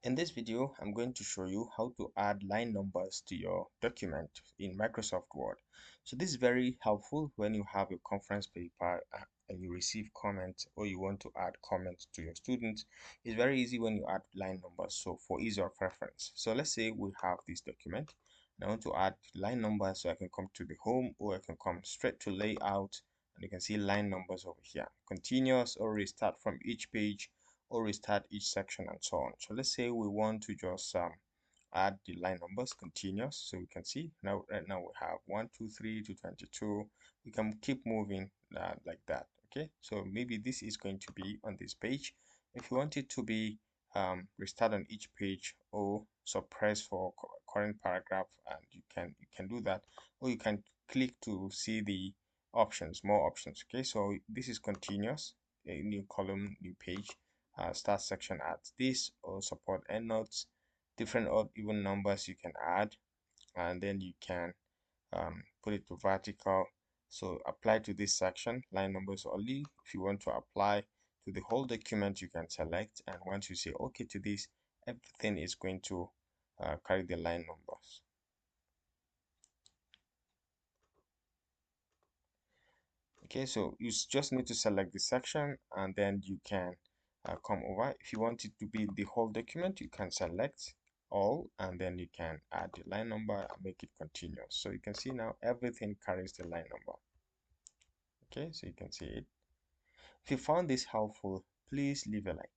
In this video, I'm going to show you how to add line numbers to your document in Microsoft Word. So this is very helpful when you have a conference paper and you receive comments or you want to add comments to your students. It's very easy when you add line numbers, so for ease of reference. So let's say we have this document and I want to add line numbers, so I can come to the home or I can come straight to layout and you can see line numbers over here. Continuous or restart from each page or restart each section and so on. So let's say we want to just add the line numbers continuous, so we can see now right now we have 1 2 3 to 22. We can keep moving like that. Okay, so maybe this is going to be on this page. If you want it to be restart on each page or suppress for current paragraph, and you can do that, or you can click to see the options, more options. Okay, so this is continuous, a new column, new page. Start section adds this, or support endnotes, different odd even numbers you can add, and then you can put it to vertical. So apply to this section, line numbers only. If you want to apply to the whole document, you can select, and once you say okay to this, everything is going to carry the line numbers. Okay, so you just need to select the section and then you can come over. If you want it to be the whole document, you can select all and then you can add the line number and make it continuous. So you can see now everything carries the line number. Okay, so you can see it. If you found this helpful, please leave a like.